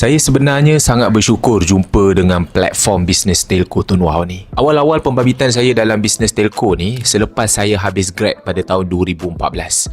Saya sebenarnya sangat bersyukur jumpa dengan platform bisnes telco Tun Wah ni. Awal-awal pembabitan saya dalam bisnes telco ni selepas saya habis grad pada tahun 2014.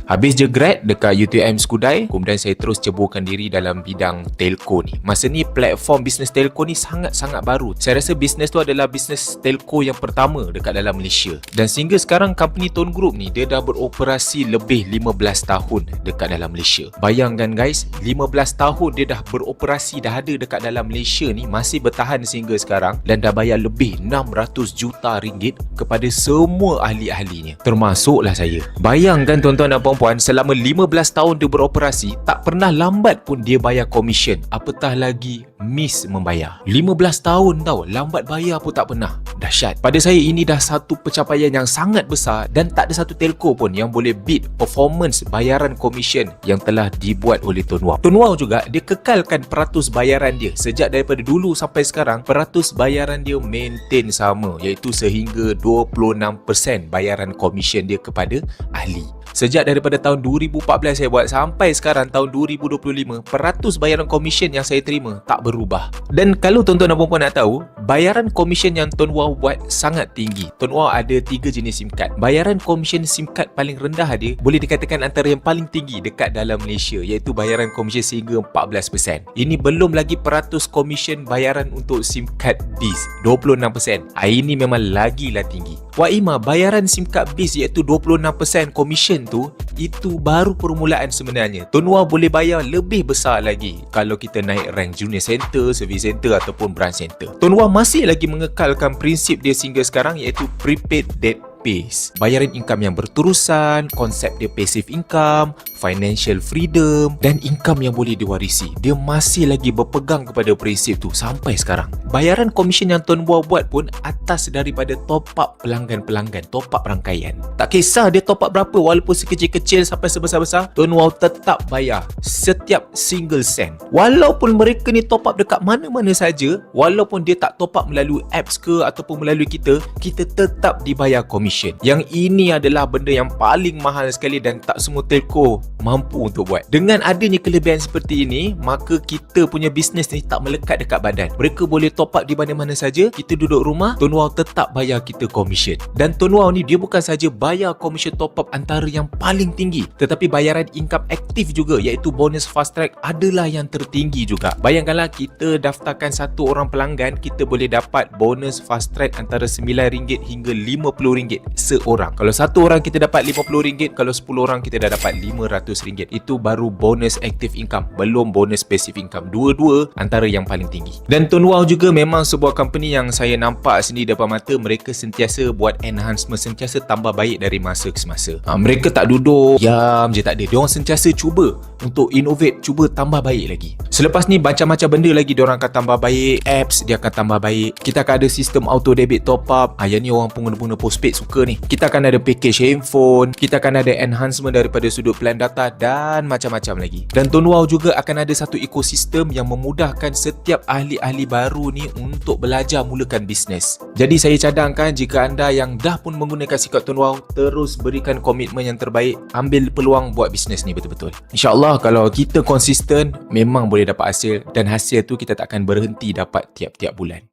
Habis je grad dekat UTM Skudai, kemudian saya terus ceburkan diri dalam bidang telco ni. Masa ni platform bisnes telco ni sangat-sangat baru. Saya rasa bisnes tu adalah bisnes telco yang pertama dekat dalam Malaysia. Dan sehingga sekarang company Tone Group ni dia dah beroperasi lebih 15 tahun dekat dalam Malaysia. Bayangkan guys, 15 tahun dia dah beroperasi, dah ada dekat dalam Malaysia ni, masih bertahan sehingga sekarang dan dah bayar lebih 600 juta ringgit kepada semua ahli-ahlinya, termasuklah saya. Bayangkan tuan-tuan dan puan-puan, selama 15 tahun dia beroperasi, tak pernah lambat pun dia bayar komisen, apatah lagi miss membayar. 15 tahun tau, lambat bayar pun tak pernah. Dahsyat. Pada saya ini dah satu pencapaian yang sangat besar dan tak ada satu telco pun yang boleh beat performance bayaran komisen yang telah dibuat oleh Tone Wah. Tone Wah juga dia kekalkan peratus bayaran dia sejak daripada dulu sampai sekarang. Peratus bayaran dia maintain sama, iaitu sehingga 26% bayaran komisen dia kepada ahli. Sejak daripada tahun 2014 saya buat sampai sekarang tahun 2025, peratus bayaran komisen yang saya terima tak berubah. Dan kalau tuan-tuan dan puan-puan nak tahu, bayaran komisen yang Tone Wah buat sangat tinggi. Tone Wah ada 3 jenis SIM card. Bayaran komisen SIM card paling rendah dia boleh dikatakan antara yang paling tinggi dekat dalam Malaysia, iaitu bayaran komisen sehingga 14%. Ini belum lagi peratus komisen bayaran untuk SIM card BIS, 26%. Ini memang lagilah tinggi. Wak Ima, bayaran SIM card BIS iaitu 26% komisen tu, itu baru permulaan sebenarnya. Tone Wah boleh bayar lebih besar lagi kalau kita naik rank junior center, service center ataupun branch center. Tone Wah masih lagi mengekalkan prinsip dia sehingga sekarang, iaitu prepaid debt pays. Bayaran income yang berterusan, konsep dia passive income, financial freedom dan income yang boleh diwarisi. Dia masih lagi berpegang kepada prinsip tu sampai sekarang. Bayaran komisen yang Tone Wah buat pun atas daripada top up pelanggan-pelanggan, top up rangkaian. Tak kisah dia top up berapa, walaupun sekecil-kecil sampai sebesar-besar, Tone Wah tetap bayar setiap single sen. Walaupun mereka ni top up dekat mana-mana saja, walaupun dia tak top up melalui apps ke ataupun melalui kita tetap dibayar komisen. Yang ini adalah benda yang paling mahal sekali dan tak semua telco mampu untuk buat. Dengan adanya kelebihan seperti ini, maka kita punya bisnes ni tak melekat dekat badan. Mereka boleh top up di mana-mana saja, kita duduk rumah, Tone Wah tetap bayar kita komisen. Dan Tone Wah ni dia bukan saja bayar komisen top up antara yang paling tinggi, tetapi bayaran income aktif juga, iaitu bonus fast track adalah yang tertinggi juga. Bayangkanlah kita daftarkan satu orang pelanggan, kita boleh dapat bonus fast track antara RM9 hingga RM50 seorang. Kalau satu orang kita dapat RM50, kalau 10 orang kita dah dapat RM500. Itu baru bonus active income, belum bonus passive income. Dua-dua antara yang paling tinggi. Dan Tone Wah juga memang sebuah company yang saya nampak sendiri depan mata, mereka sentiasa buat enhancement, sentiasa tambah baik dari masa ke semasa. Mereka tak duduk diam je, tak ada. Diorang sentiasa cuba untuk innovate, cuba tambah baik lagi. Selepas ni macam-macam benda lagi diorang akan tambah baik. Apps dia akan tambah baik. Kita akan ada sistem auto debit top up. Yang ni orang pengguna-pengguna postpaid suka ni. Kita akan ada package handphone, kita akan ada enhancement daripada sudut plan data dan macam-macam lagi. Dan Tone Wah juga akan ada satu ekosistem yang memudahkan setiap ahli-ahli baru ni untuk belajar mulakan bisnes. Jadi saya cadangkan jika anda yang dah pun menggunakan sikap Tone Wah, terus berikan komitmen yang terbaik, ambil peluang buat bisnes ni betul-betul. InsyaAllah kalau kita konsisten, memang boleh dapat hasil, dan hasil tu kita tak akan berhenti dapat tiap-tiap bulan.